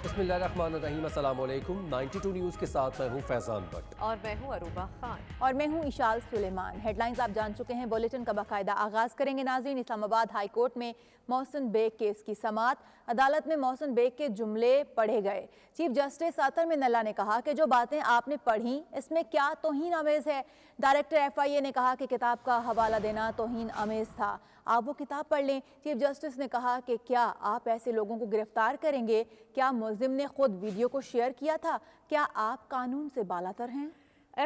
बिस्मिल्लाहिर्रहमानिर्रहीम, अस्सलाम वालेकुम। 92 न्यूज़ के साथ मैं हूँ फैजान भट्ट और मैं हूँ अरूबा खान और मैं हूँ इशाल सुलेमान। हेडलाइंस आप जान चुके हैं, बुलेटिन का बाकायदा आगाज करेंगे। नाज़रीन, इस्लामाबाद हाई कोर्ट में मोहसिन बेग केस की समाअत। अदालत में मोहसिन बेग के जुमले पढ़े गए। चीफ जस्टिस अतर मिनल्ला ने कहा कि जो बातें आपने पढ़ी इसमें क्या तौहीन आमेज है। डायरेक्टर FIA ने कहा कि किताब का हवाला देना तौहीन आमेज था, आप वो किताब पढ़ लें। चीफ जस्टिस ने कहा कि क्या आप ऐसे लोगों को गिरफ्तार करेंगे? क्या मुल्जिम ने खुद वीडियो को शेयर किया था? क्या आप कानून से बालातर हैं?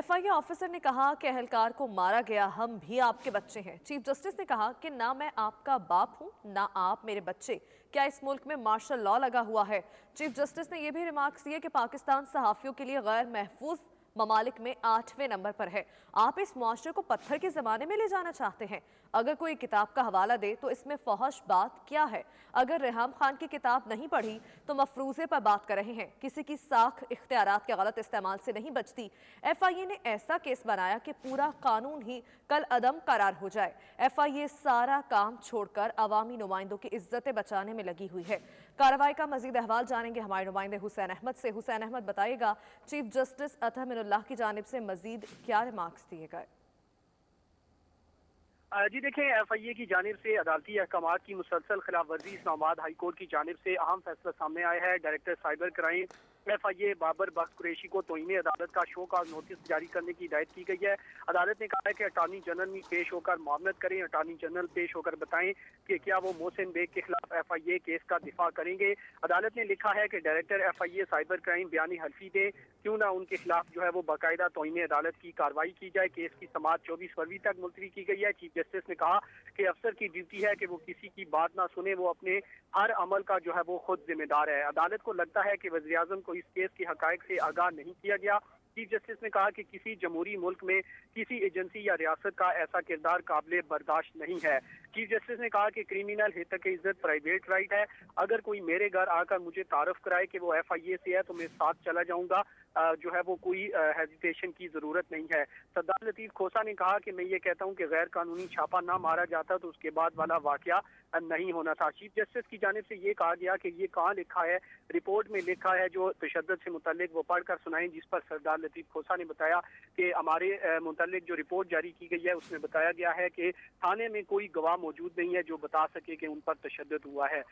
FIA ऑफिसर ने कहा कि अहलकार को मारा गया, हम भी आपके बच्चे हैं। चीफ जस्टिस ने कहा कि ना मैं आपका बाप हूं ना आप मेरे बच्चे। क्या इस मुल्क में मार्शल लॉ लगा हुआ है? चीफ जस्टिस ने यह भी रिमार्क्स दिए कि पाकिस्तान सहाफियों के लिए गैर महफूज ममालिक में 8वें नंबर पर है। आप इस मुआशरे को पत्थर के ज़माने में ले जाना चाहते हैं। अगर कोई किताब का हवाला दे तो इसमें फहश बात क्या है? अगर रेहाम खान की किताब नहीं पढ़ी तो मफरूज़े पर बात कर रहे हैं। किसी की साख इख्तियारात के गलत इस्तेमाल से नहीं बचती। FIA ने ऐसा केस बनाया कि पूरा कानून ही कल अदम करार हो जाए। FIA सारा काम छोड़कर अवामी नुमाइंदों की इज्जतें बचाने में लगी हुई है। कार्रवाई का मजीद अहवाल जानेंगे हमारे नुमाइंदे हुसैन अहमद से। हुसैन अहमद बताएगा चीफ जस्टिस अतर मिनल्ला की जानिब से मजीद क्या रिमार्क्स दिए गए। जी देखें, FIA की जानिब से अदालती अहकामात की मुसलसल खिलाफ वर्जी इस्लामाबाद हाई कोर्ट की जानिब से अहम फैसला सामने आया है। Director cyber crime FIA Babar Bakhsh Qureshi को तौहीन अदालत का शो कॉज नोटिस जारी करने की हिदायत की गई है। अदालत ने कहा है कि अटार्नी जनरल में पेश होकर मामलत करें। अटार्नी जनरल पेश होकर बताएं कि क्या वो मोहसिन बेग के खिलाफ FIA केस का दिफा करेंगे। अदालत ने लिखा है कि डायरेक्टर FIA साइबर क्राइम बयानी हल्फी दे, क्यों ना उनके खिलाफ जो है वो बाकायदा तौहीन अदालत की कार्रवाई की जाए। केस की समाअत 24 फरवरी तक मुलतवी की गई है। चीफ जस्टिस ने कहा कि अफसर की ड्यूटी है कि वो किसी की बात ना सुने, वो अपने हर अमल का जो है वो खुद जिम्मेदार है। अदालत को लगता है कि वज़ीर आज़म को इस केस की हकायक से आगाह नहीं किया गया। चीफ जस्टिस ने कहा कि किसी जमहूरी मुल्क में किसी एजेंसी या रियासत का ऐसा किरदार काबिल बर्दाश्त नहीं है। चीफ जस्टिस ने कहा कि क्रिमिनल हितक इज्जत प्राइवेट राइट है। अगर कोई मेरे घर आकर मुझे तारुफ कराए कि वो FIA से है तो मैं साथ चला जाऊंगा, जो है वो कोई हेजिटेशन की जरूरत नहीं है। सरदार लतीफ खोसा ने कहा कि मैं ये कहता हूँ कि गैर कानूनी छापा ना मारा जाता तो उसके बाद वाला वाकया नहीं होना था। चीफ जस्टिस की जानिब से ये कहा गया कि ये कहाँ लिखा है, रिपोर्ट में लिखा है जो तशद्दुद से मुतल्लिक, वो पढ़कर सुनाएं। जिस पर सरदार लतीफ खोसा ने बताया कि हमारे मुतल्लिक जो रिपोर्ट जारी की गई है उसमें बताया गया है कि थाने में कोई गवाह मौजूद नहीं है जो बता सके कि उन पर तशद्दुद हुआ है।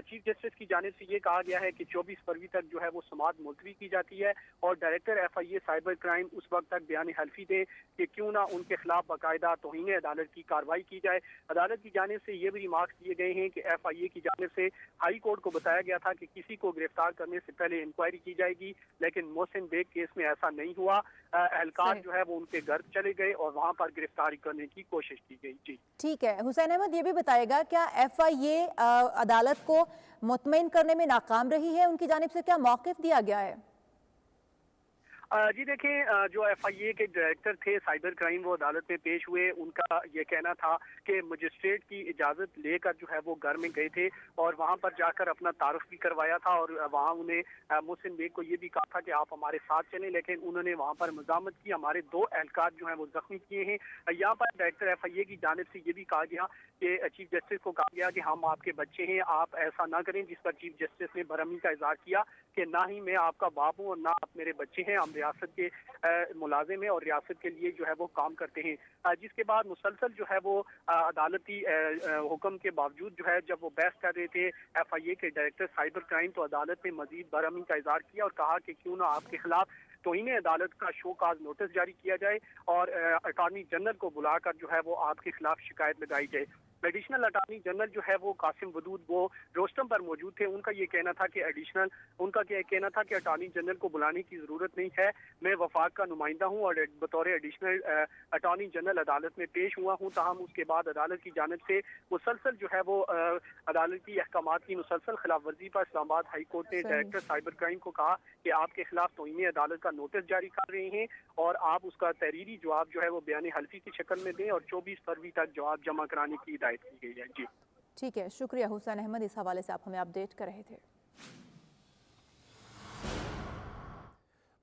चीफ जस्टिस की जानिब से ये कहा गया है कि 24 फरवरी तक जो है वो समाअत मुलतवी की जाती है और डायरेक्टर FIA साइबर क्राइम उस वक्त तक बयान हल्फी दे कि क्यों ना उनके खिलाफ बाकायदा तौहीन अदालत की कार्रवाई की जाए। अदालत की जानिब से ये भी रिमार्क्स दिए गए हैं कि FIA की जानिब से हाई कोर्ट को बताया गया था कि किसी को गिरफ्तार करने से पहले इंक्वायरी की जाएगी, लेकिन मोहसिन बेग केस में ऐसा नहीं हुआ। एहलकार जो है वो उनके घर चले गए और वहां पर गिरफ्तारी करने की कोशिश की गई। जी ठीक है, हुसैन अहमद ये भी बताएगा क्या FIA अदालत को मुतमईन करने में नाकाम रही है? उनकी जानिब से क्या मौक़िफ़ दिया गया है? जी देखें, जो FIA के डायरेक्टर थे साइबर क्राइम वो अदालत में पेश हुए। उनका ये कहना था कि मजिस्ट्रेट की इजाज़त लेकर जो है वो घर में गए थे और वहाँ पर जाकर अपना तारुफ भी करवाया था और वहाँ उन्हें मोहसिन बेग को ये भी कहा था कि आप हमारे साथ चलें, लेकिन उन्होंने वहाँ पर मज़ामत की। हमारे 2 एहलकार जो हैं वो जख्मी किए हैं। यहाँ पर डायरेक्टर FIA की जानिब से ये भी कहा गया कि चीफ जस्टिस को कहा गया कि हम आपके बच्चे हैं, आप ऐसा ना करें। जिस पर चीफ जस्टिस ने बरहमी का इजहार किया कि ना ही मैं आपका बाप हूँ और ना आप मेरे बच्चे हैं, हम रियासत के मुलाजिम हैं और रियासत के लिए जो है वो काम करते हैं। जिसके बाद मुसलसल जो है वो अदालती हुक्म के बावजूद जो है जब वो बहस कर रहे थे FIA के डायरेक्टर साइबर क्राइम, तो अदालत ने मजीद बरहमी का इजहार किया और कहा कि क्यों ना आपके खिलाफ तौहीन अदालत का शो कॉज नोटिस जारी किया जाए और अटार्नी जनरल को बुलाकर जो है वो आपके खिलाफ शिकायत लगाई जाए। एडिशनल अटार्नी जनरल जो है वो कासिम वदूद वो रोस्टम पर मौजूद थे। उनका ये कहना था कि अटार्नी जनरल को बुलाने की जरूरत नहीं है, मैं वफाक का नुमाइंदा हूँ और बतौर एडिशनल अटार्नी जनरल अदालत में पेश हुआ हूँ। ताहम उसके बाद अदालत की जानिब से मुसलसल जो है वो अदालती अहकामात की मुसलसल खिलाफ वर्जी पर इस्लामाबाद हाई कोर्ट ने डायरेक्टर साइबर क्राइम को कहा कि आपके खिलाफ तौहीन अदालत का नोटिस जारी कर रहे हैं और आप उसका तहरीरी जवाब जो है वो बयान हल्फी की शक्ल में दें और 24 फरवरी तक जवाब जमा कराने की हिदायत की गई है। जी ठीक है, शुक्रिया हुसैन अहमद, इस हवाले से आप हमें अपडेट कर रहे थे।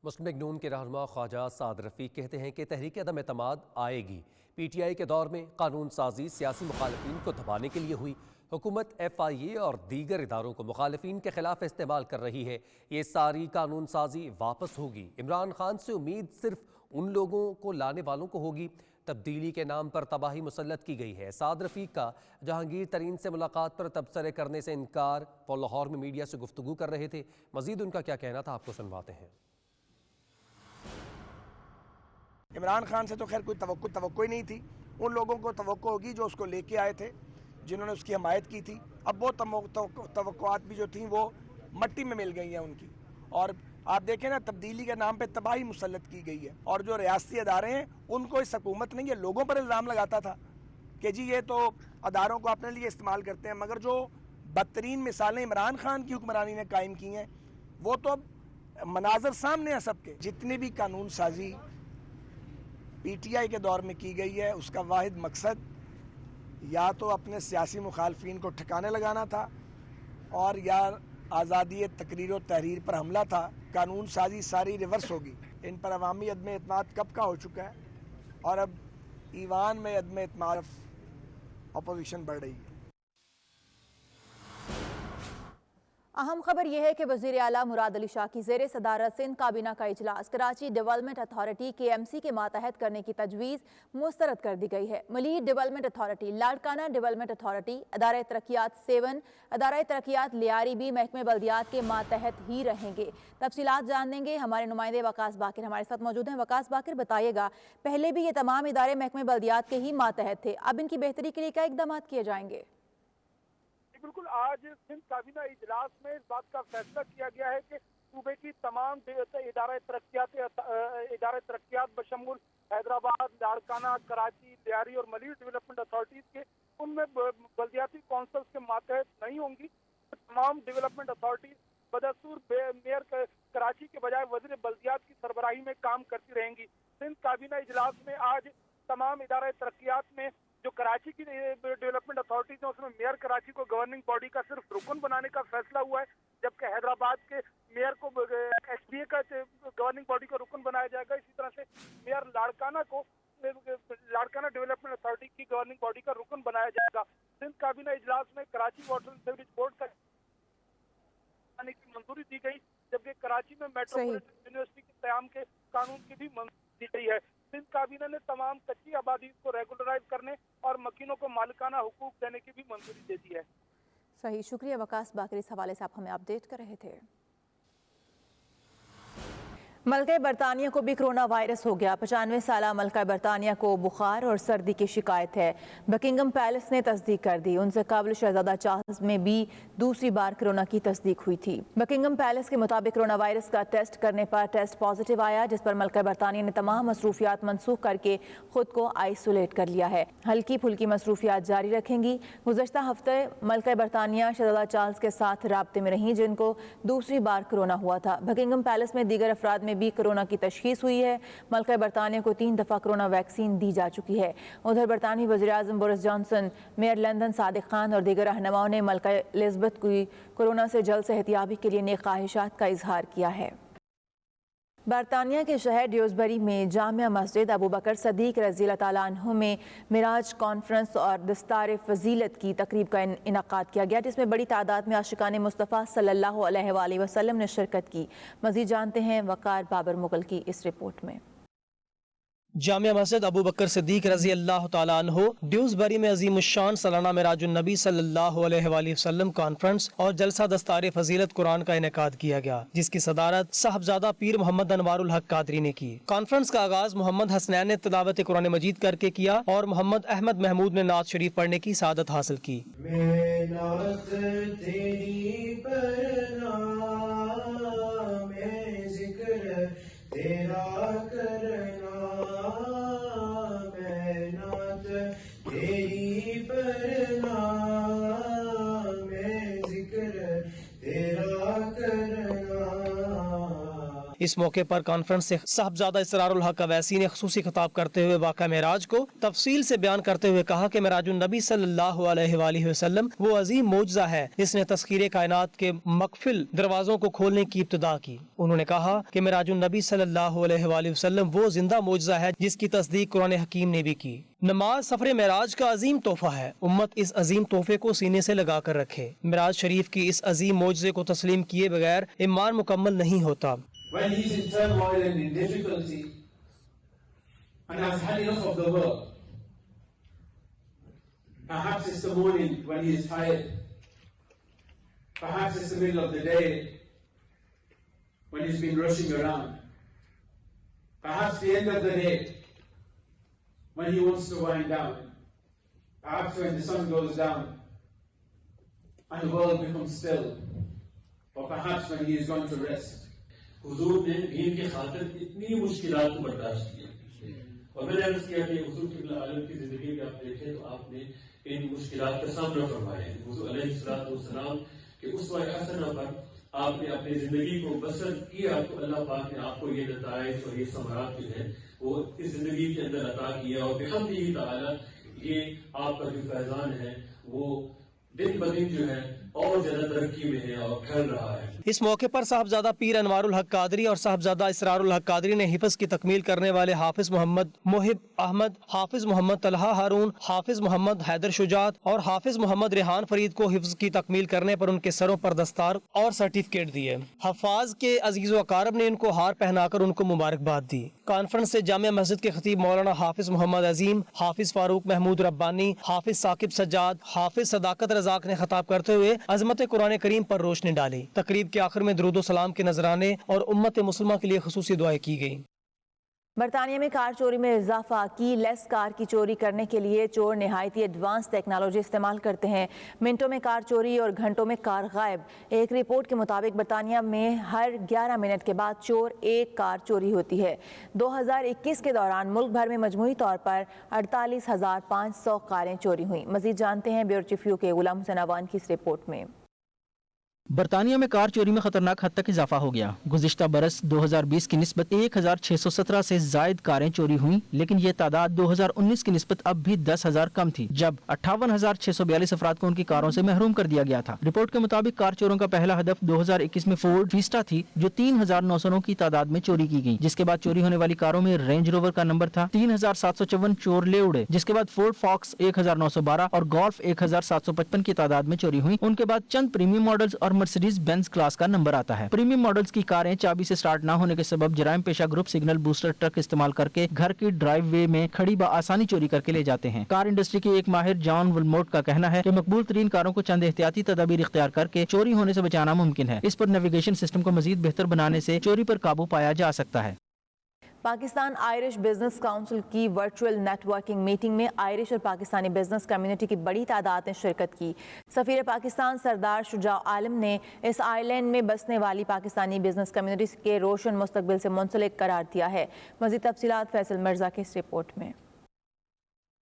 मुस्लिम लीग नून के रहनुमा ख्वाजा साद रफ़ीक कहते हैं कि तहरीक अदम एतमाद आएगी। PTI के दौर में कानून साजी सियासी मुखालिफिन को दबाने के लिए हुई, حکومت FIA اور دیگر اداروں کو مخالفین کے خلاف استعمال کر رہی ہے۔ یہ ساری قانون سازی واپس ہوگی۔ عمران خان سے امید صرف ان لوگوں کو لانے والوں کو ہوگی۔ تبدیلی کے نام پر تباہی مسلط کی گئی ہے۔ سعد رفیق کا جہانگیر ترین سے ملاقات پر تبصرے کرنے سے انکار۔ وہ لاہور میں میڈیا سے گفتگو کر رہے تھے۔ مزید ان کا کیا کہنا تھا آپ کو سنواتے ہیں۔ عمران خان سے تو خیر کوئی توقع ہی نہیں تھی۔ ان لوگوں کو توقع ہوگی جو اس کو لے کے آئے تھے، جنہوں نے اس کی حمایت کی تھی۔ اب وہ توقعات بھی جو تھیں وہ مٹی میں مل گئی ہیں ان کی، اور آپ دیکھیں نا تبدیلی کے نام پہ تباہی مسلط کی گئی ہے۔ اور جو ریاستی ادارے ہیں ان کو اس حکومت نے یہ لوگوں پر الزام لگاتا تھا کہ جی یہ تو اداروں کو اپنے لیے استعمال کرتے ہیں، مگر جو بدترین مثالیں عمران خان کی حکمرانی نے قائم کی ہیں وہ تو اب مناظر سامنے ہیں سب کے۔ جتنی بھی قانون سازی PTI کے دور میں کی گئی ہے اس کا واحد مقصد یا تو اپنے سیاسی مخالفین کو ٹھکانے لگانا تھا اور یا آزادی تقریر و تحریر پر حملہ تھا۔ قانون سازی ساری ریورس ہوگی۔ ان پر عوامی عدم اعتماد کب کا ہو چکا ہے اور اب ایوان میں عدم اعتماد اپوزیشن بڑھ رہی ہے۔ اہم خبر یہ ہے کہ وزیر اعلیٰ مراد علی شاہ کی زیر صدارت سندھ کابینہ کا اجلاس کراچی ڈیولپمنٹ اتھارٹی KMC کے ماتحت کرنے کی تجویز مسترد کر دی گئی ہے۔ Malir development authority, Larkana development authority, ادارہ ترقیات 7، ادارہ ترقیات لیاری بھی محکمہ بلدیات کے ماتحت ہی رہیں گے۔ تفصیلات جانیں گے ہمارے نمائندے وقاص باقر ہمارے ساتھ موجود ہیں۔ وقاص باقر، بتائیے گا پہلے بھی یہ تمام ادارے محکمہ بلدیات کے ہی ماتحت تھے، اب ان کی بہتری کے لیے کیا اقدامات کیے جائیں گے؟ بالکل، آج سندھ کابینہ اجلاس میں اس بات کا فیصلہ کیا گیا ہے کہ صوبے کی تمام ادارہ ترقیات بشمول حیدرآباد، لاڑکانہ، کراچی، لیاری اور ملیر ڈیولپمنٹ اتھارٹیز کے ان میں بلدیاتی کونسلز کے ماتحت نہیں ہوں گی۔ تمام ڈیولپمنٹ اتھارٹیز بدستور میئر کراچی کے بجائے وزیر بلدیات کی سربراہی میں کام کرتی رہیں گی۔ سندھ کابینہ اجلاس میں آج تمام ادارہ ترقیات میں جو کراچی کی ڈیولپمنٹ اتھارٹیز ہیں اس میں میئر کراچی کو گورننگ باڈی کا صرف رکن بنانے کا فیصلہ ہوا ہے، جبکہ حیدرآباد کے میئر کو SBA کا گورننگ باڈی کا رکن بنایا جائے گا۔ اسی طرح سے میئر لاڑکانہ کو لاڑکانہ ڈیولپمنٹ اتھارٹی کی گورننگ باڈی کا رکن بنایا جائے گا۔ سندھ کابینہ اجلاس میں Karachi water and sewerage board کا کی منظوری دی گئی، جبکہ کراچی میں میٹروپولیٹن یونیورسٹی کے قیام کے قانون کی بھی منظوری دی گئی ہے۔ سندھ کابینہ نے تمام کچی آبادی کو ریگولرائز کرنے اور مکینوں کو مالکانہ حقوق دینے کی بھی منظوری دے دی ہے۔ صحیح، شکریہ وقاص باقر، اس حوالے سے آپ ہمیں اپڈیٹ کر رہے تھے۔ ملکہ برطانیہ کو بھی کرونا وائرس ہو گیا۔ 95 سالہ ملکہ برطانیہ کو بخار اور سردی کی شکایت ہے۔ بکنگم پیلس نے تصدیق کر دی، ان سے قبل شہزادہ چارلز میں بھی دوسری بار کرونا کی تصدیق ہوئی تھی۔ بکنگم پیلس کے مطابق کرونا وائرس کا ٹیسٹ کرنے پر ٹیسٹ پازیٹیو آیا، جس پر ملکہ برطانیہ نے تمام مصروفیات منسوخ کر کے خود کو آئسولیٹ کر لیا ہے۔ ہلکی پھلکی مصروفیات جاری رکھیں گی۔ گزشتہ ہفتے ملکہ برطانیہ شہزادہ چارلز کے ساتھ رابطے میں رہیں، جن کو دوسری بار کرونا ہوا تھا۔ بکنگم پیلس میں دیگر افراد میں بھی کرونا کی تشخیص ہوئی ہے۔ ملکہ برطانیہ کو 3 دفعہ کرونا ویکسین دی جا چکی ہے۔ ادھر برطانوی وزیر اعظم Boris Johnson, mayor London Sadiq Khan اور دیگر رہنماؤں نے ملکہ الزبتھ کی کورونا سے جلد صحتیابی کے لیے نیک خواہشات کا اظہار کیا ہے۔ برطانیہ کے شہر ڈیوزبری میں جامع مسجد ابو بکر صدیق رضی اللہ تعالیٰ عنہ میں معراج کانفرنس اور دستار فضیلت کی تقریب کا انعقاد کیا گیا، جس میں بڑی تعداد میں عاشقان مصطفیٰ صلی اللہ علیہ وآلہ وسلم نے شرکت کی۔ مزید جانتے ہیں وقار بابر مغل کی اس رپورٹ میں۔ جامع مسجد ابو بکر صدیق رضی اللہ تعالیٰ عنہ ڈیوزبری میں عظیم الشان سالانہ معراج النبی صلی اللہ علیہ وآلہ وسلم کانفرنس اور جلسہ دستار فضیلت قرآن کا انعقاد کیا گیا، جس کی صدارت صاحبزادہ پیر محمد انوار الحق قادری نے کی۔ کانفرنس کا آغاز محمد حسنین نے تلاوت قرآن مجید کر کے کیا اور محمد احمد محمود نے نعت شریف پڑھنے کی سعادت حاصل کی۔ اس موقع پر کانفرنس سے صاحبزادہ اسرار الحق اویسی نے خصوصی خطاب کرتے ہوئے واقعہ معراج کو تفصیل سے بیان کرتے ہوئے کہا کہ معراج النبی صلی اللہ علیہ وآلہ وسلم وہ عظیم معجزہ ہے جس نے تسخیر کائنات کے مقفل دروازوں کو کھولنے کی ابتدا کی. انہوں نے کہا کہ معراج النبی صلی اللہ علیہ وآلہ وسلم وہ زندہ معجزہ ہے جس کی تصدیق قرآن حکیم نے بھی کی. نماز سفر معراج کا عظیم تحفہ ہے. امت اس عظیم تحفے کو سینے سے لگا کر رکھے. معراج شریف کی اس عظیم معجزے کو تسلیم کیے بغیر ایمان مکمل نہیں ہوتا. When he is in turmoil and in difficulty and has had enough of the world, perhaps it's the morning when he is tired, perhaps it's the middle of the day when he's been rushing around, perhaps the end of the day when he wants to wind down, perhaps when the sun goes down and the world becomes still, or perhaps when he is going to rest. حضور نے دین کی خاطر اتنی مشکلات کو برداشت کیا اور میں نے عرض کیا کہ حضور قبلہ عالم کی زندگی میں آپ دیکھیں تو آپ نے ان مشکلات کا سامنا فرمایا ہے. حضور علیہ الصلوۃ والسلام کے اسوہ حسنہ پر آپ نے اپنی زندگی کو بسر کیا تو اللہ پاک نے آپ کو یہ نتائج اور یہ ثمرات جو ہے وہ اس زندگی کے اندر عطا کیا اور بحمدہ تعالی یہ آپ کا جو فیضان ہے وہ دن بدن جو ہے اور زیادہ ترقی میں ہے اور پھیل رہا ہے. اس موقع پر صاحبزادہ پیر انوار الحق قادری اور صاحبزادہ اسرار الحق قادری نے حفظ کی تکمیل کرنے والے حافظ محمد محب احمد، حافظ محمد طلحہ ہارون، حافظ محمد حیدر شجاعت اور حافظ محمد ریحان فرید کو حفظ کی تکمیل کرنے پر ان کے سروں پر دستار اور سرٹیفکیٹ دیے. حفاظ کے عزیز و اقارب نے ان کو ہار پہنا کر ان کو مبارکباد دی. کانفرنس سے جامع مسجد کے خطیب مولانا حافظ محمد عظیم، حافظ فاروق محمود ربانی، حافظ ثاقب سجاد، حافظ صداقت رزاق نے خطاب کرتے ہوئے عظمت قرآن کریم پر روشنی ڈالی. تقریب کے آخر میں درود و سلام کے نذرانے اور امت مسلمہ کے لیے خصوصی دعائیں کی گئیں. برطانیہ میں کار چوری میں اضافہ. کی لیس کار کی چوری کرنے کے لیے چور نہایت ایڈوانس ٹیکنالوجی استعمال کرتے ہیں. منٹوں میں کار چوری اور گھنٹوں میں کار غائب. ایک رپورٹ کے مطابق برطانیہ میں ہر 11 منٹ کے بعد چور ایک کار چوری ہوتی ہے. 2021 کے دوران ملک بھر میں مجموعی طور پر 48,500 کاریں چوری ہوئیں. مزید جانتے ہیں بیورو چیف کے غلام حسین اوان کی اس رپورٹ میں. برطانیہ میں کار چوری میں خطرناک حد تک اضافہ ہو گیا. گزشتہ برس 2020 کی نسبت 1617 سے زائد کاریں چوری ہوئیں، لیکن یہ تعداد 2019 کی نسبت اب بھی 10,000 کم تھی، جب 58,642 افراد کو ان کی کاروں سے محروم کر دیا گیا تھا. رپورٹ کے مطابق کار چوروں کا پہلا ہدف 2021 میں فورڈ فیسٹا تھی، جو 3,909 کی تعداد میں چوری کی گئی، جس کے بعد چوری ہونے والی کاروں میں رینج روور کا نمبر تھا. 3,754 چور لے اڑے، جس کے بعد فورڈ فاکس 1,912 اور گولف 1,755 کی تعداد میں چوری ہوئی. ان کے بعد چند پریمیم ماڈلز اور مرسیڈیز بینز کلاس کا نمبر آتا ہے. پریمیم ماڈلز کی کاریں چابی سے سٹارٹ نہ ہونے کے سبب جرائم پیشہ گروپ سگنل بوسٹر ٹرک استعمال کر کے گھر کی ڈرائیو وے میں کھڑی بآسانی چوری کر کے لے جاتے ہیں. کار انڈسٹری کے ایک ماہر جان ولموٹ کا کہنا ہے کہ مقبول ترین کاروں کو چند احتیاطی تدابیر اختیار کر کے چوری ہونے سے بچانا ممکن ہے. اس پر نیویگیشن سسٹم کو مزید بہتر بنانے سے چوری پر قابو پایا جا سکتا ہے. پاکستان آئرش بزنس کونسل کی ورچوئل نیٹ ورکنگ میٹنگ میں آئرش اور پاکستانی بزنس کمیونٹی کی بڑی تعداد نے شرکت کی. سفیر پاکستان سردار شجاع عالم نے اس آئی لینڈ میں بسنے والی پاکستانی بزنس کمیونٹی کے روشن مستقبل سے منسلک قرار دیا ہے. مزید تفصیلات فیصل مرزا کے اس رپورٹ میں.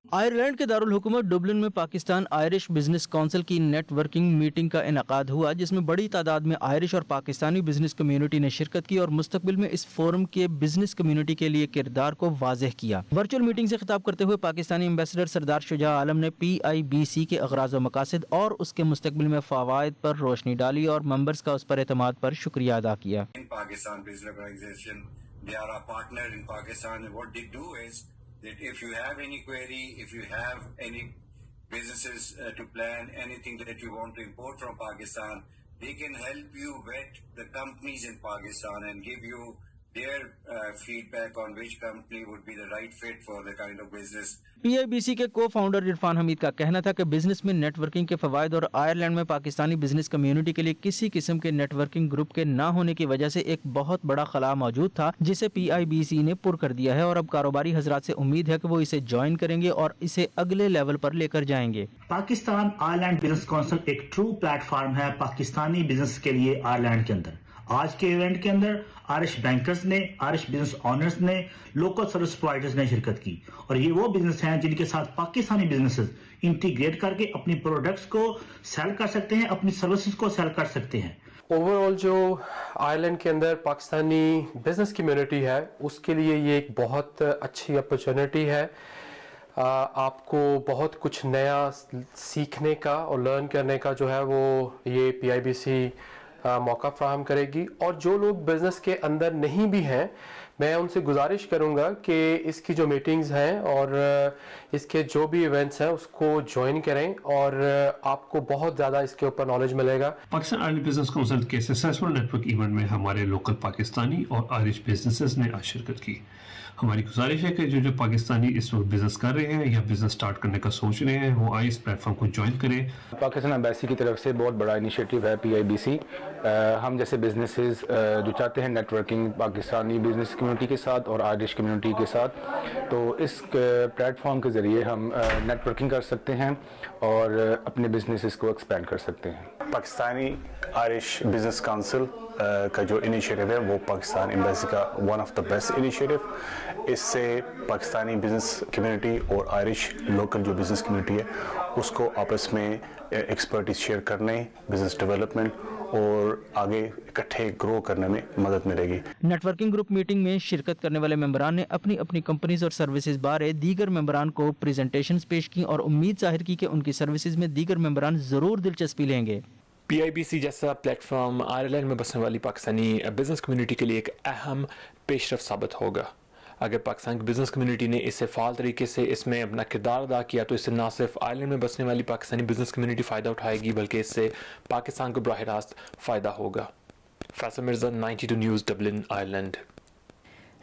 آئرلینڈ کے دارالحکومت ڈبلن میں پاکستان آئرش بزنس کونسل کی نیٹ ورکنگ میٹنگ کا انعقاد ہوا، جس میں بڑی تعداد میں آئرش اور پاکستانی بزنس کمیونٹی نے شرکت کی اور مستقبل میں اس فورم کے بزنس کمیونٹی کے لیے کردار کو واضح کیا. ورچوئل میٹنگ سے خطاب کرتے ہوئے پاکستانی ایمبیسڈر سردار شجاع عالم نے PIBC کے اغراض و مقاصد اور اس کے مستقبل میں فوائد پر روشنی ڈالی اور ممبرز کا اس پر اعتماد پر شکریہ ادا کیا. That if you have any query, if you have any businesses to plan, anything that you want to import from Pakistan, they can help you vet the companies in Pakistan and give you their feedback on which company would be the right fit for the kind of business. PIBC کے کو founder Irfan حمید کا کہنا تھا کہ business میں net working کے فوائد اور آئرلینڈ میں پاکستانی بزنس کمیونٹی کے لیے کسی قسم کے نیٹ ورکنگ گروپ کے نہ ہونے کی وجہ سے ایک بہت بڑا خلا موجود تھا، جسے PIBC نے پر کر دیا ہے اور اب کاروباری حضرات سے امید ہے کہ وہ اسے جوائن کریں گے اور اسے اگلے لیول پر لے کر جائیں گے. پاکستان آئرلینڈ بزنس کونسل ایک ٹرو پلیٹ فارم ہے پاکستانی بزنس کے لیے آئرلینڈ کے اندر. آج کے ایونٹ کے اندر آئرش بینکرز نے، آئرش بزنس آنرز نے، لوکل سروس پرووائڈرز نے شرکت کی اور یہ وہ بزنس ہیں جن کے ساتھ پاکستانی بزنسز انٹیگریٹ کر کے اپنی پروڈکٹس کو سیل کر سکتے ہیں، اپنی سروسز کو سیل کر سکتے ہیں. ओवरऑल जो आयरलैंड के अंदर पाकिस्तानी बिज़नेस कम्युनिटी है उसके लिए ये एक बहुत अच्छी अपॉर्चुनिटी है। आपको बहुत कुछ नया सीखने का और लर्न करने का जो है वो ये PIBC मौका फ्राहम करेगी। और जो लोग बिज़नेस के अंदर नहीं भी हैं मैं उनसे गुजारिश करूंगा कि इसकी जो मीटिंग्स हैं और इसके जो भी इवेंट्स हैं उसको ज्वाइन करें और आपको बहुत ज़्यादा इसके ऊपर नॉलेज मिलेगा। पाकिस्तान आयरलैंड बिजनेस काउंसिल के सक्सेसफुल नेटवर्क इवेंट में हमारे लोकल पाकिस्तानी और आयरिश बिजनेसेस ने आज शिरकत की। हमारी गुजारिश है कि जो पाकिस्तानी इस वक्त बिजनेस कर रहे हैं या बिजनेस स्टार्ट करने का सोच रहे हैं वो आए इस प्लेटफॉर्म को ज्वाइन करें। पाकिस्तान एम्बेसी की तरफ से बहुत बड़ा इनिशिएटिव है PIBC। हम जैसे बिजनेसेस जो चाहते हैं नेटवर्किंग पाकिस्तानी बिजनेस कम्युनिटी के साथ और आयरिश कम्युनिटी के साथ, तो इस प्लेटफॉर्म के ज़रिए हम नेटवर्किंग कर सकते हैं और अपने बिजनेसेस को एक्सपेंड कर सकते हैं। पाकिस्तानी आयरिश बिजनेस काउंसिल का जो इनिशिएटिव है वो पाकिस्तान एम्बेसी का one of the best initiative. इससे पाकिस्तानी बिजनेस कम्युनिटी और आयरिश लोकल जो बिजनेस कम्युनिटी है उसको आपस में एक्सपर्टीज शेयर करने, बिजनेस डेवलपमेंट और आगे इकट्ठे ग्रो करने में मदद मिलेगी। नेटवर्किंग ग्रुप मीटिंग में शिरकत करने वाले मेंबरान ने अपनी अपनी कंपनीज और सर्विसेज बारे दीगर मेंबरान को प्रेजेंटेशंस पेश की और उम्मीद जाहिर की कि उनकी सर्विसेज में दीगर मेंबरान ज़रूर दिलचस्पी लेंगे। PIBC जैसा प्लेटफॉर्म आयरलैंड में बसने वाली पाकिस्तानी बिजनेस कम्युनिटी के लिए एक अहम पेशरफ साबित होगा। अगर पाकिस्तान की बिजनेस कम्युनिटी ने इससे फ़ाल तरीके से इसमें अपना किरदार अदा किया तो इससे ना सिर्फ आयरलैंड में बसने वाली पाकिस्तानी बिजनेस कम्युनिटी फ़ायदा उठाएगी बल्कि इससे पाकिस्तान को बराह रास्त फ़ायदा होगा। Faisal Mirza, 92 news, Dublin, Ireland.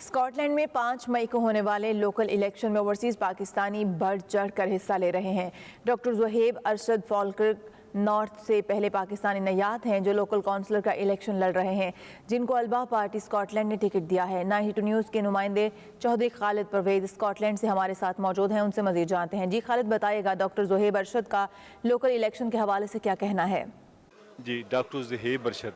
Scotland में 5 मई को होने वाले लोकल इलेक्शन में ओवरसीज़ पाकिस्तानी बढ़ चढ़ कर हिस्सा ले रहे हैं। डॉक्टर ज़ुहैब अरशद फॉल्कर्क नॉर्थ से पहले पाकिस्तानी नयात हैं जो लोकल काउंसलर का इलेक्शन लड़ रहे हैं, जिनको अल्बा पार्टी स्कॉटलैंड ने टिकट दिया है। 92 न्यूज़ के नुमाइंदे चौधरी खालिद परवेज़ स्कॉटलैंड से हमारे साथ मौजूद हैं, उनसे मज़ीद जानते हैं। जी खालिद, बताइएगा डॉक्टर ज़ुहैब अरशद का लोकल इलेक्शन के हवाले से क्या कहना है? जी, डॉक्टर ज़ुहैब अरशद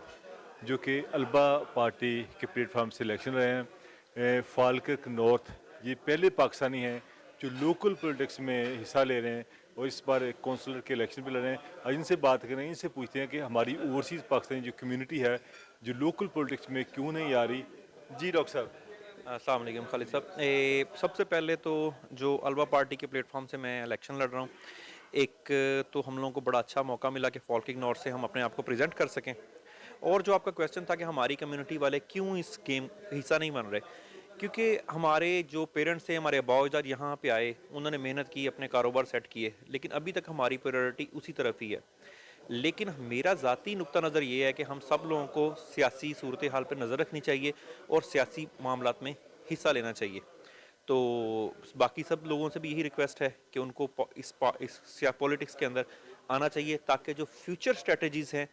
जो कि अल्बा पार्टी के प्लेटफार्म से इलेक्शन रहे हैं, फाल्कर्क नॉर्थ ये पहले पाकिस्तानी हैं जो लोकल पॉलिटिक्स में हिस्सा ले रहे हैं और इस बार काउंसलर के इलेक्शन भी लड़ रहे हैं। आज इनसे बात करें, इनसे पूछते हैं कि हमारी ओवरसीज़ पाकिस्तानी जो कम्युनिटी है जो लोकल पॉलिटिक्स में क्यों नहीं आ रही। जी डॉक्टर साहब। अस्सलाम वालेकुम खालिद साहब। सबसे पहले तो जो अल्बा पार्टी के प्लेटफॉर्म से मैं इलेक्शन लड़ रहा हूँ, एक तो हम लोगों को बड़ा अच्छा मौका मिला कि फाल्कर्क नॉर्थ से हम अपने आप को प्रेजेंट कर सकें, और जो आपका क्वेश्चन था कि हमारी कम्युनिटी वाले क्यों इस गेम हिस्सा नहीं बन रहे, क्योंकि हमारे जो पेरेंट्स थे, हमारे अबाउजाद यहाँ पे आए, उन्होंने मेहनत की, अपने कारोबार सेट किए, लेकिन अभी तक हमारी प्रायोरिटी उसी तरफ ही है। लेकिन मेरा ज़ाती नुक्ता नज़र ये है कि हम सब लोगों को सियासी सूरत हाल पर नज़र रखनी चाहिए और सियासी मामलात में हिस्सा लेना चाहिए। तो बाकी सब लोगों से भी यही रिक्वेस्ट है कि उनको इस पॉलिटिक्स के अंदर आना चाहिए ताकि जो फ्यूचर स्ट्रेटजीज़ हैं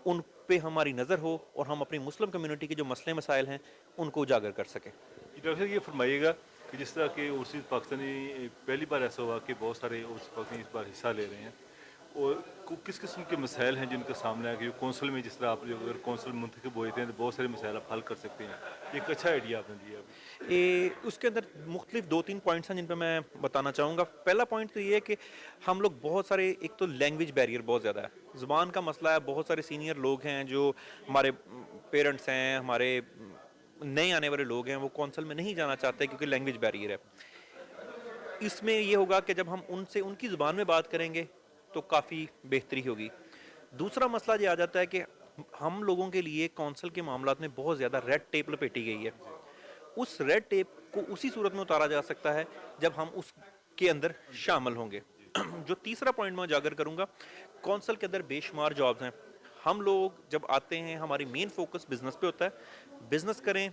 उन पे हमारी नज़र हो और हम अपनी मुस्लिम कम्युनिटी के जो मसले मसाइल हैं उनको उजागर कर सकें। डॉक्टर साहब, ये फरमाइएगा कि जिस तरह के ओवरसीज़ पाकिस्तानी पहली बार ऐसा हुआ कि बहुत सारे ओवरसीज़ पाकिस्तानी इस बार हिस्सा ले रहे हैं, और किस किस्म के मसाइल हैं जिनका सामना है कि कौंसल में जिस तरह आप अगर कौंसल मुंतखब होते हैं तो बहुत सारे मसाइल आप हल कर सकते हैं। एक अच्छा आइडिया आपने दिया। उसके अंदर मुख्तलिफ 2-3 पॉइंट्स हैं जिन पर मैं बताना चाहूँगा। पहला पॉइंट तो ये है कि हम लोग बहुत सारे, एक तो लैंग्वेज बैरियर बहुत ज़्यादा है, ज़ुबान का मसला है। बहुत सारे सीनियर लोग हैं जो हमारे पेरेंट्स हैं, हमारे नए आने वाले लोग हैं, वो कौंसल में नहीं जाना चाहते क्योंकि लैंग्वेज बैरियर है। इसमें ये होगा कि जब हम उनसे उनकी ज़ुबान में बात करेंगे तो काफ़ी बेहतरी होगी। दूसरा मसला ये आ जाता है कि हम लोगों के लिए कौंसल के मामलात में बहुत ज़्यादा रेड टेप लपेटी गई है। उस रेड टेप को उसी सूरत में उतारा जा सकता है जब हम उसके अंदर शामिल होंगे। जो तीसरा पॉइंट मैं उजागर करूँगा, कौंसल के अंदर बेशुमार जॉब्स हैं। हम लोग जब आते हैं, हमारी मेन फोकस बिज़नेस पे होता है। बिज़नेस करें,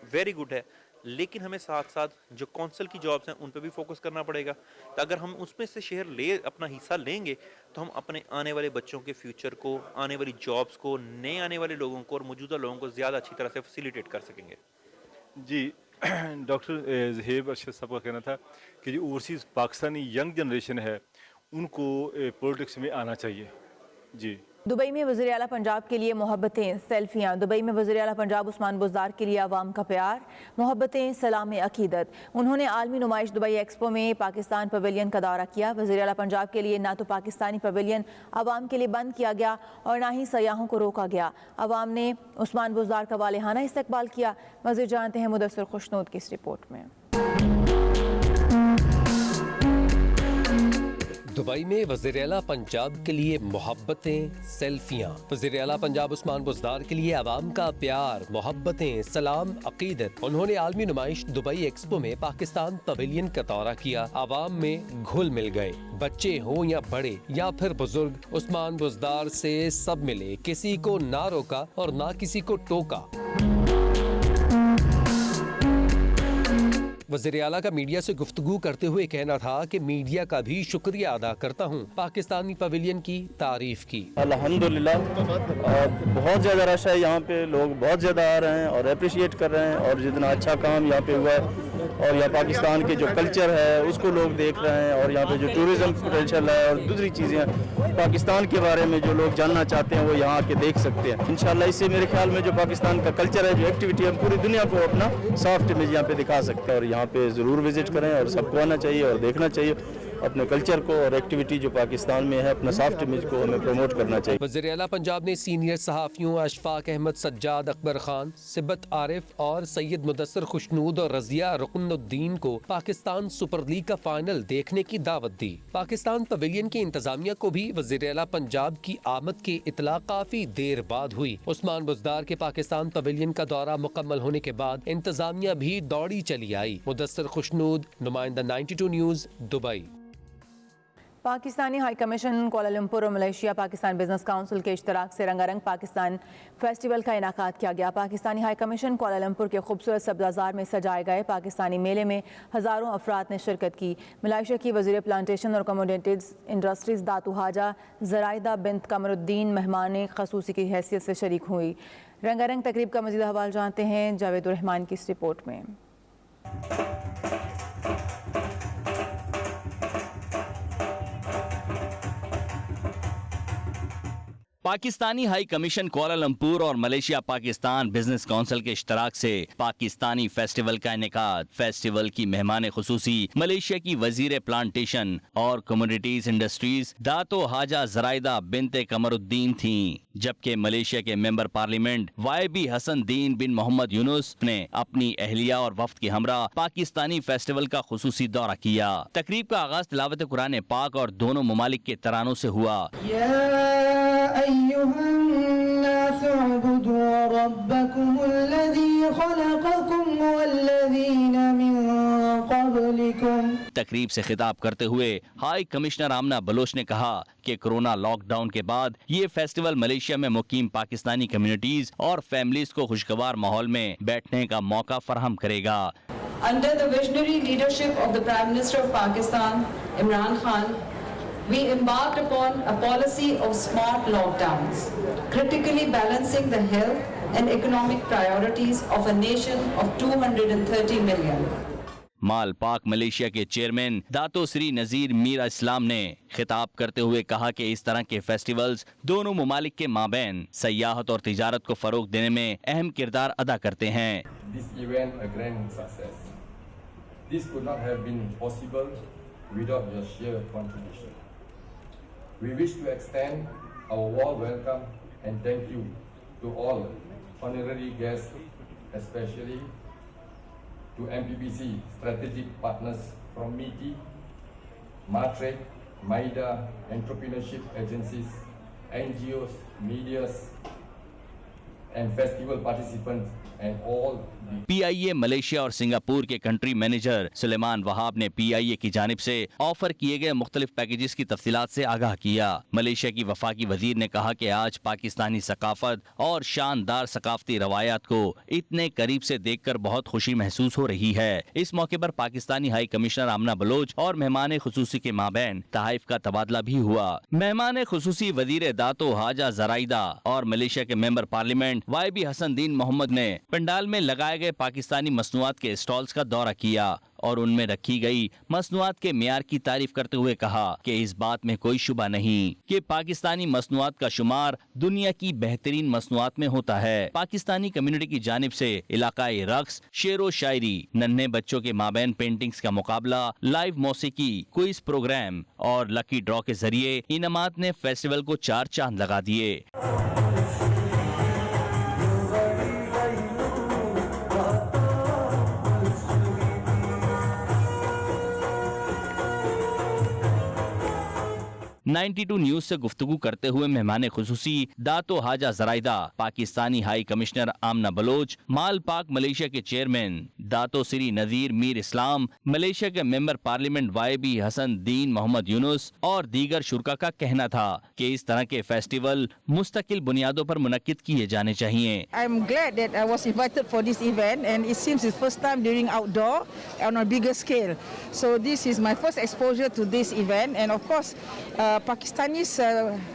वेरी गुड है, लेकिन हमें साथ साथ जो कौंसल की जॉब्स हैं उन पे भी फोकस करना पड़ेगा। तो अगर हम उसमें से शेयर ले अपना हिस्सा लेंगे तो हम अपने आने वाले बच्चों के फ्यूचर को, आने वाली जॉब्स को, नए आने वाले लोगों को और मौजूदा लोगों को ज़्यादा अच्छी तरह से फैसिलिटेट कर सकेंगे। जी, डॉक्टर ज़ुहैब अरशद साहब का कहना था कि जो ओवरसीज़ पाकिस्तानी यंग जनरेशन है उनको पॉलिटिक्स में आना चाहिए। जी दुबई में वज़ीर आला पंजाब के लिए मोहब्बतें सेल्फियाँ। दुबई में वज़ीर आला पंजाब उस्मान बुज़दार के लिए आवाम का प्यार, मोहब्बतें, सलाम अकीदत। उन्होंने आलमी नुमाइश दुबई एक्सपो में पाकिस्तान पवेलियन का दौरा किया। वज़ीर आला पंजाब के लिए ना तो पाकिस्तानी पवेलियन आवाम के लिए बंद किया गया और ना ही सयाहों को रोका गया। आवाम ने उस्मान बुज़दार का वालेहाना इस्तकबाल किया। मज़ीद जानते हैं मुदस्सिर खुशनूद की इस रिपोर्ट में। दुबई में वज़ीर आला पंजाब के लिए मोहब्बतें, सेल्फियाँ। वज़ीर आला पंजाब उस्मान बुज़दार के लिए आवाम का प्यार, मोहब्बतें, सलाम अकीदत। उन्होंने आलमी नुमाइश दुबई एक्सपो में पाकिस्तान पवेलियन का दौरा किया। आवाम में घुल मिल गए, बच्चे हों या बड़े या फिर बुजुर्ग। उस्मान बुज़दार से सब मिले, किसी को ना रोका और ना किसी को टोका। वज़ीर आला का मीडिया से गुफ्तगू करते हुए कहना था कि मीडिया का भी शुक्रिया अदा करता हूँ, पाकिस्तानी पवेलियन की तारीफ की। अल्हम्दुलिल्लाह बहुत ज़्यादा रश है यहाँ पे, लोग बहुत ज़्यादा आ रहे हैं और अप्रिशिएट कर रहे हैं और जितना अच्छा काम यहाँ पे हुआ है और यहाँ पाकिस्तान के जो कल्चर है उसको लोग देख रहे हैं और यहाँ पे जो टूरिज़्म पोटेंशियल है और दूसरी चीज़ें पाकिस्तान के बारे में जो लोग जानना चाहते हैं वो यहाँ आके देख सकते हैं। इंशाल्लाह इससे मेरे ख्याल में जो पाकिस्तान का कल्चर है, जो एक्टिविटी है, पूरी दुनिया को अपना सॉफ्ट इमेज यहाँ पे दिखा सकते हैं और यहाँ पे ज़रूर विजिट करें और सबको आना चाहिए और देखना चाहिए अपने कल्चर को और एक्टिविटी जो पाकिस्तान में है, अपना सॉफ्ट इमेज को हमें प्रमोट करना चाहिए। वज़ीर आला पंजाब ने सीनियर सहाफ़ियों अशफाक अहमद, सज्जाद अकबर खान, सिबत आरिफ और सैयद मुदस्सिर खुशनूद और रज़िया रुकनुद्दीन को पाकिस्तान सुपर लीग का फाइनल देखने की दावत दी। पाकिस्तान पवेलियन की इंतजामिया को भी वज़ीर आला पंजाब की आमद की इतला काफी देर बाद हुई। उस्मान बुज़दार के पाकिस्तान पवेलियन का दौरा मुकम्मल होने के बाद इंतजामिया भी दौड़ी चली आई। मुदस्सिर खुशनूद, नुमाइंदा 92 news, Dubai. Pakistani high commission Kuala Lumpur और मलेशिया पाकिस्तान बिजनेस काउंसिल के इश्तराक से रंगारंग पाकिस्तान फेस्टिवल का इनाकाद किया गया। पाकिस्तानी हाई कमीशन कोलालंपुर के खूबसूरत सब्ज़ाज़ार में सजाए गए पाकिस्तानी मेले में हज़ारों अफराद ने शिरकत की। मलेशिया की वज़ीर प्लांटेशन और कमोडिटीज़ इंडस्ट्रीज़ दातू हाजा ज़राइदा बिन्त कमरुद्दीन मेहमान ख़ुसूसी की हैसियत से शरीक हुई। रंगारंग तकरीब का मज़ीद हवाला जानते हैं जावेद रहमान की इस रिपोर्ट में। पाकिस्तानी हाई कमीशन कोलालंपुर और मलेशिया पाकिस्तान बिजनेस काउंसिल के इश्तराक से पाकिस्तानी फेस्टिवल का इनेकाद। फेस्टिवल की मेहमान खुसूसी मलेशिया की वजीर प्लांटेशन और कमोडिटीज इंडस्ट्रीज दातो हाजा ज़राइदा बिनते कमरुद्दीन थी, जबकि मलेशिया के मेंबर पार्लियामेंट वाईबी हसन दीन बिन मोहम्मद यूनुस ने अपनी अहलिया और वफ्द के हमरा पाकिस्तानी फेस्टिवल का खुसूसी दौरा किया। तकरीब का आगाज तिलावत कुरान पाक और दोनों ममालिक के तरानों से हुआ। तकरीब से खिताब करते हुए हाई कमिश्नर आमना बलोच ने कहा कि कोरोना लॉकडाउन के बाद ये फेस्टिवल मलेशिया में मुकीम पाकिस्तानी कम्युनिटीज और फैमिलीज को खुशगवार माहौल में बैठने का मौका फराहम करेगा। Under the visionary leadership of the Prime Minister of Pakistan, Imran Khan, we embarked upon a policy of smart lockdowns, critically balancing the health and economic priorities of a nation of 230 million. माल पाक Malaysia के chairman दातो Shri नजीर मीर इस्लाम ने खिताब करते हुए कहा कि इस तरह के फेस्टिवल्स दोनों ममालिक के माबैन सयाहत और तिजारत को फरोग देने में अहम किरदार अदा करते हैं। This event a grand success. This could not have been possible without your sheer contribution. We wish to extend our warm welcome and thank you to all honorary guests, especially to MPBC strategic partners from MITI, Matrade, MAIDA, entrepreneurship agencies, NGOs, medias, and festival participants and all PIA Malaysia और Singapore के country manager Suleman Wahab ने PIA की जानिब से offer किए गए मुख्तलिफ packages की तफसीलात से आगाह किया। मलेशिया की वफाकी वजीर ने कहा कि आज पाकिस्तानी सकाफत और शानदार सकाफती रवायात को इतने करीब से देखकर बहुत खुशी महसूस हो रही है। इस मौके पर पाकिस्तानी हाई कमिश्नर आमना बलोच और मेहमान खुसूसी के माबैन तहाइफ का तबादला भी हुआ। मेहमान खुसूसी वजीर दातो हाजा ज़राइदा और मलेशिया के मेंबर पार्लियामेंट YB हसन दीन मोहम्मद ने पंडाल में लगाए गए पाकिस्तानी मसनूआत के स्टॉल्स का दौरा किया और उनमें रखी गई मसनूआत के मियार की तारीफ करते हुए कहा कि इस बात में कोई शुबा नहीं कि पाकिस्तानी मसनूआत का शुमार दुनिया की बेहतरीन मसनूआत में होता है। पाकिस्तानी कम्युनिटी की जानिब से इलाकाई रक्स, शेरो शायरी, नन्हे बच्चों के माबैन पेंटिंग्स का मुकाबला, लाइव मौसीकी, क्विज प्रोग्राम और लकी ड्रॉ के जरिए इनामात ने फेस्टिवल को 4 चांद लगा दिए।92 न्यूज से गुफ्तगू करते हुए मेहमान खुसूसी दातो हाजा जराइदा, पाकिस्तानी हाई कमिश्नर आमना बलोच, माल पाक मलेशिया के चेयरमैन दातो श्री नजीर मीर इस्लाम, मलेशिया के मेंबर पार्लियामेंट YB हसन दीन मोहम्मद यूनुस और दीगर शुरका का कहना था कि इस तरह के फेस्टिवल मुस्तकिल बुनियादों पर मुनक्किद किए जाने चाहिए। I'm glad that I was invited for this event and it seems it's first time during outdoor on a bigger scale. So this is my first exposure to this event and of course Pakistanis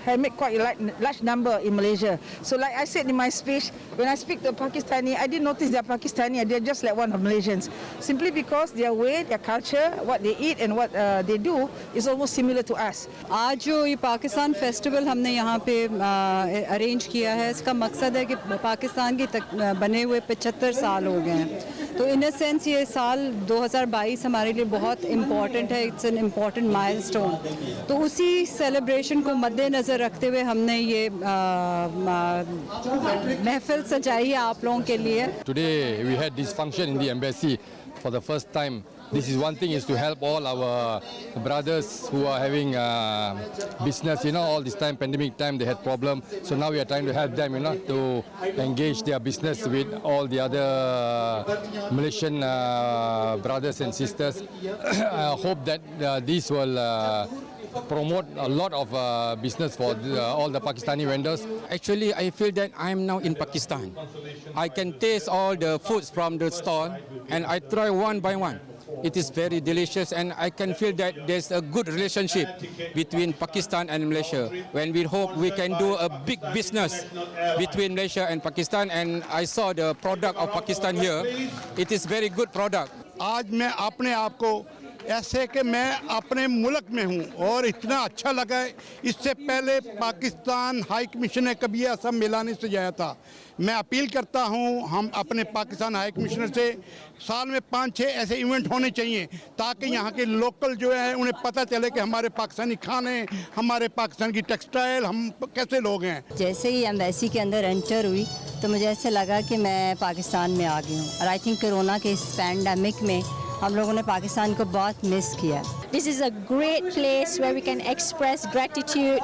have made quite a large number in Malaysia. So like I said in my speech, when I speak to Pakistani, I didn't notice they're Pakistani, they're just like one of Malaysians. Simply because their way, their culture, what they eat and what they do is almost similar to us. आज जो ये Pakistan festival हमने यहाँ पे arrange किया है, इसका मकसद है कि पाकिस्तान के बने हुए 75 साल हो गए हैं। तो इन अ सेंस ये साल 2022 हमारे लिए बहुत इम्पॉर्टेंट है, इट्स एन इम्पॉर्टेंट माइलस्टोन। तो उसी सेलिब्रेशन को मद्देनज़र रखते हुए हमने ये महफिल सजाई है आप लोगों के लिए। Today we had this function in the embassy for the first time. This is one thing is to help all our brothers who are having business, all this time, pandemic time, they had problem. So now we are trying to help them, to engage their business with all the other Malaysian brothers and sisters. I hope that these will promote a lot of business for all the Pakistani vendors. Actually, I feel that I am now in Pakistan. I can taste all the foods from the stall and I try one by one. It is very delicious and I can feel that there's a good relationship between Pakistan and Malaysia. When we hope we can do a big business between Malaysia and Pakistan, and I saw the product of Pakistan here. It is very good product. आज मैं अपने आप को ऐसे कि मैं अपने मुल्क में हूँ और इतना अच्छा लगा है। इससे पहले पाकिस्तान हाई कमीशन ने कभी ऐसा मेला नहीं सजाया था। मैं अपील करता हूँ हम अपने पाकिस्तान हाई कमिश्नर से साल में 5-6 ऐसे इवेंट होने चाहिए ताकि यहाँ के लोकल जो है उन्हें पता चले कि हमारे पाकिस्तानी खाने, हमारे पाकिस्तान की टेक्सटाइल, हम कैसे लोग हैं। जैसे ही एम्बेसी के अंदर एंटर हुई तो मुझे ऐसे लगा कि मैं पाकिस्तान में आ गई हूँ और आई थिंक कोरोना के इस पैंडेमिक में हम लोगों ने पाकिस्तान को बहुत मिस किया। This is a great place where we can express gratitude,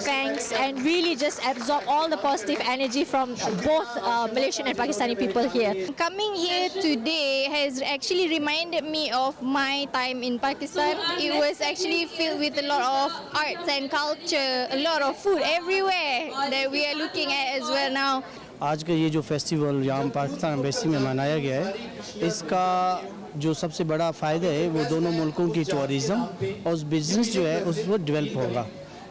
thanks, and really just absorb all the positive energy from both Malaysian and Pakistani people here. Coming here today has actually reminded me of my time in Pakistan. It was actually filled with a lot of arts and culture, a lot of food everywhere that we are looking at as well now. आज का ये जो festival यहाँ Pakistan embassy में मनाया गया है, इसका जो सबसे बड़ा फ़ायदा है वो दोनों मुल्कों की टूरिज़म और बिज़नेस जो है उसको डेवलप होगा।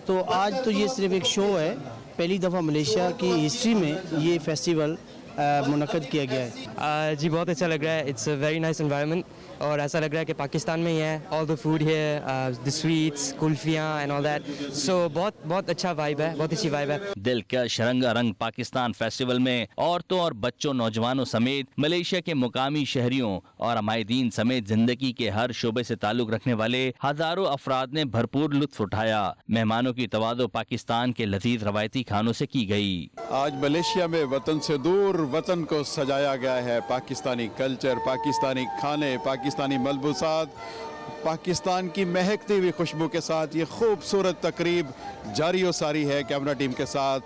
तो आज तो ये सिर्फ एक शो है, पहली दफ़ा मलेशिया की हिस्ट्री में ये फेस्टिवल मुनक्कद किया गया है। जी बहुत अच्छा लग रहा है। It's a very nice environment और ऐसा लग रहा है कि पाकिस्तान में ही है। All the food here, the sweets, कुल्फियाँ एंड ऑल दैट। सो बहुत अच्छा वाइब है, बहुत अच्छी वाइब है। दिलकश रंगारंग पाकिस्तान फेस्टिवल में औरतों और बच्चों, नौजवानों समेत मलेशिया के मुकामी शहरियों और अमायदीन समेत जिंदगी के हर शोबे से ताल्लुक रखने वाले हजारों अफराद ने भरपूर लुत्फ उठाया। मेहमानों की तवादो पाकिस्तान के लजीज रवायती खानों से की गई। आज मलेशिया में वतन से दूर वतन को सजाया गया है। पाकिस्तानी कल्चर, पाकिस्तानी खाने, पाकिस्तानी मलबूसात, पाकिस्तान की महकती हुई खुशबू के साथ ये खूबसूरत तकरीब जारी और सारी है। कैमरा टीम के साथ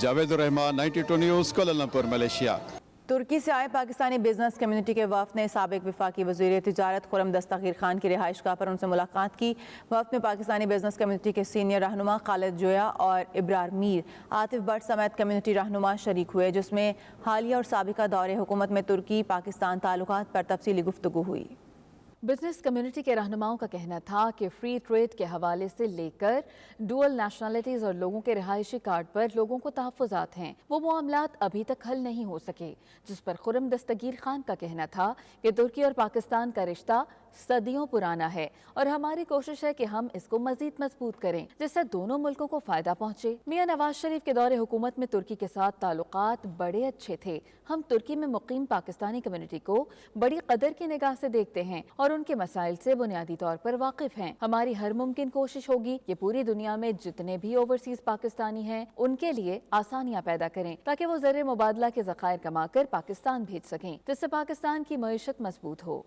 Javed Rehman, 92 news, Kuala Lumpur, Malaysia. तुर्की से आए पाकिस्तानी बिजनेस कम्युनिटी के वफ़द ने साबिक वफाकी वज़ीर तिजारत खुर्रम दस्तगीर खान की रिहाइशगाह पर उनसे मुलाकात की। वफ़द में पाकिस्तानी बिजनेस कम्युनिटी के सीनियर रहनुमा खालिद जोया और इब्रार मीर, आतिफ भट्ट समेत कम्युनिटी रहनुमा शरीक हुए, जिसमें हालिया और साबिका दौरे हुकूमत में तुर्की पाकिस्तान ताल्लुकात पर तफसीली गुफ्तगू हुई। बिजनेस कम्युनिटी के रहनुमाओं का कहना था कि फ्री ट्रेड के हवाले से लेकर डुअल नेशनलिटीज और लोगों के रिहायशी कार्ड पर लोगों को तहफ़्फ़ुज़ात हैं, वो मामलात अभी तक हल नहीं हो सके, जिस पर खुर्रम दस्तगीर खान का कहना था कि तुर्की और पाकिस्तान का रिश्ता सदियों पुराना है और हमारी कोशिश है कि हम इसको मजीद मजबूत करें जिससे दोनों मुल्कों को फायदा पहुंचे। मियां नवाज शरीफ के दौरे हुकूमत में तुर्की के साथ ताल्लुकात बड़े अच्छे थे। हम तुर्की में मुकीम पाकिस्तानी कम्युनिटी को बड़ी कदर की निगाह से देखते हैं और उनके मसाइल से बुनियादी तौर पर वाकिफ हैं। हमारी हर मुमकिन कोशिश होगी कि पूरी दुनिया में जितने भी ओवरसीज पाकिस्तानी हैं उनके लिए आसानियां पैदा करें ताकि वो ज़र मुबादला के ज़खायर कमा कर पाकिस्तान भेज सकें, जिससे पाकिस्तान की मईशत मजबूत हो।